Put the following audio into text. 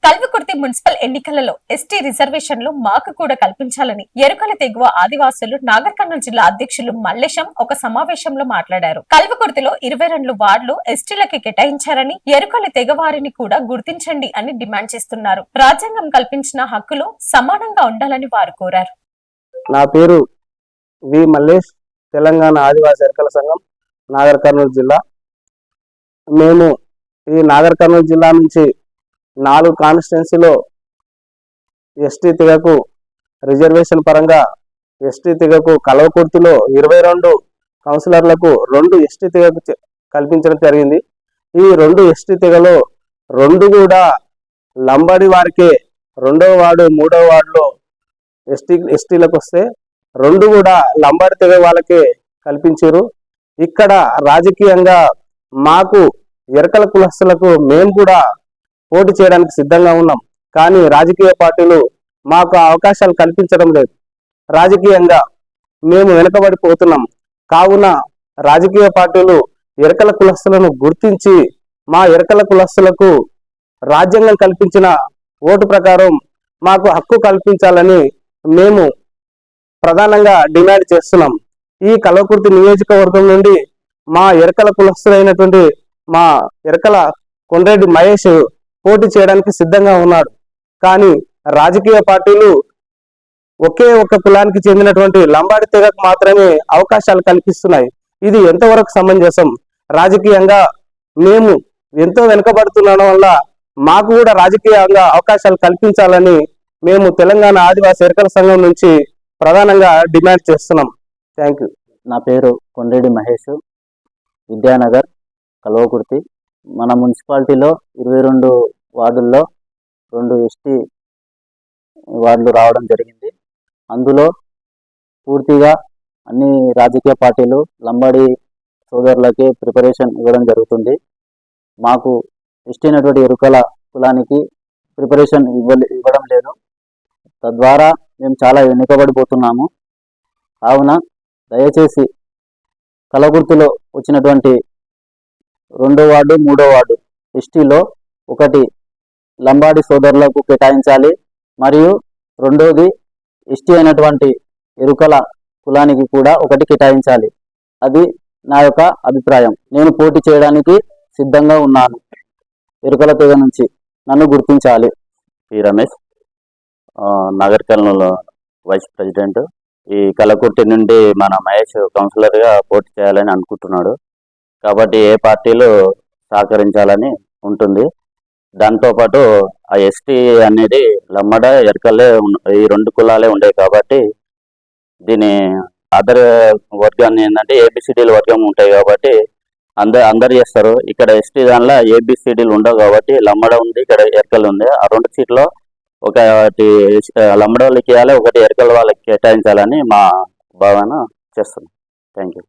Kalwakurthy municipal ఎన్నికలలో ST రిజర్వేషన్లు మాకు కూడా కల్పించాలని ఎరుకల తెగువ ఆదివాసులు నాగర్ కర్నూలు జిల్లా అధ్యక్షులు మల్లేశం ఒక సమావేశంలో మాట్లాడారు. కల్వకుర్తిలో 22 వార్డులు ఎస్టీలకి కేటాయించారని, ఎరుకల తెగవారిని కూడా గుర్తించండి అని డిమాండ్ చేస్తున్నారు. రాజ్యాంగం కల్పించిన హక్కులు సమానంగా ఉండాలని వారు కోరారు. నా పేరు వి మల్లేష్, తెలంగాణ ఆదివాసీ ఎరుకల సంఘం, నాగర్ కర్నూలు జిల్లా. మేము ఈ నాగర్ కర్నూలు జిల్లా నుంచి 4 కాన్స్టిట్యున్సీలో ఎస్టీ తెగకు రిజర్వేషన్ పరంగా ఎస్టీ తెగకు కల్వకుర్తిలో 22 కౌన్సిలర్లకు 2 ఎస్టీ తెగకు కల్పించడం జరిగింది. ఈ 2 ఎస్టీ తెగలో 2 కూడా లంబాడి వారికే 2వ వార్డు 3వ వార్డులో ఎస్టీలకు వస్తే 2 కూడా లంబాడి తెగ వాళ్ళకే కల్పించారు. ఇక్కడ రాజకీయంగా మాకు ఎరకల కులస్తులకు మేము కూడా పోటీ చేయడానికి సిద్ధంగా ఉన్నాం. కానీ రాజకీయ పార్టీలు మాకు అవకాశాలు కల్పించడం లేదు. రాజకీయంగా మేము వెనుకబడిపోతున్నాం. కావున రాజకీయ పార్టీలు ఎరకల కులస్తులను గుర్తించి మా ఎరకల కులస్తులకు రాజ్యాంగం కల్పించిన ఓటు ప్రకారం మాకు హక్కు కల్పించాలని మేము ప్రధానంగా డిమాండ్ చేస్తున్నాం. ఈ కల్వకుర్తి నియోజకవర్గం నుండి మా ఎరకల కులస్తులైనటువంటి మా ఎరకల కొండ్రెడ్డి మహేష్ పోటీ చేయడానికి సిద్ధంగా ఉన్నాడు. కానీ రాజకీయ పార్టీలు ఒకే ఒక కులానికి చెందినటువంటి లంబాడి తెగకు మాత్రమే అవకాశాలు కల్పిస్తున్నాయి. ఇది ఎంతవరకు సమంజసం? రాజకీయంగా మేము ఎంతో వెనుకబడుతుండడం వల్ల మాకు కూడా రాజకీయంగా అవకాశాలు కల్పించాలని మేము తెలంగాణ ఆదివాసీ ఎరుకల సంఘం నుంచి ప్రధానంగా డిమాండ్ చేస్తున్నాం. Thank you. నా పేరు కొండ్రెడ్డి మహేష్, విద్యానగర్, కల్వకుర్తి. మన మున్సిపాలిటీలో 22 వార్డుల్లో 2 ఎస్టీ వార్డులు రావడం జరిగింది. అందులో పూర్తిగా అన్ని రాజకీయ పార్టీలు లంబాడి సోదరులకి ప్రిపరేషన్ ఇవ్వడం జరుగుతుంది. మాకు ఎస్టీ అయినటువంటి ఎరుకల కులానికి ప్రిపరేషన్ ఇవ్వడం లేదు. తద్వారా మేము చాలా వెనుకబడిపోతున్నాము. కావున దయచేసి కల్వకుర్తిలో వచ్చినటువంటి 2వ వార్డు 3వ వార్డు ఎస్టీలో 1 లంబాడి సోదరులకు కేటాయించాలి. మరియు 2వది ఎస్టీ అయినటువంటి ఎరుకల కులానికి కూడా 1 కేటాయించాలి. అది నా యొక్క అభిప్రాయం. నేను పోటీ చేయడానికి సిద్ధంగా ఉన్నాను. ఎరుకల తెగ నుంచి నన్ను గుర్తించాలి. P Ramesh, Nagarkurnool vice president. ఈ కల్వకుర్తి నుండి మన మహేష్ కౌన్సిలర్గా పోటీ చేయాలని అనుకుంటున్నాడు. కాబట్టి ఏ పార్టీలు సహకరించాలని ఉంటుంది. దాంతోపాటు ఆ ఎస్టీ అనేది లంబడ ఎరకలే ఈ 2 కులాలే ఉండేవి. కాబట్టి దీని అదర్ వర్గాన్ని ఏంటంటే ఏబిసిడీలు వర్గం ఉంటాయి. కాబట్టి అందరు చేస్తారు. ఇక్కడ ఎస్టీ దానిలో ఏబిసిడీలు ఉండవు. కాబట్టి లంబడ ఉంది, ఇక్కడ ఎరకలు ఉంది. ఆ 2 సీట్లో ఒకటి లంబడ వాళ్ళకి ఇవ్వాలి, 1 ఎరకల వాళ్ళకి కేటాయించాలని మా భావన చేస్తున్నాం. Thank you.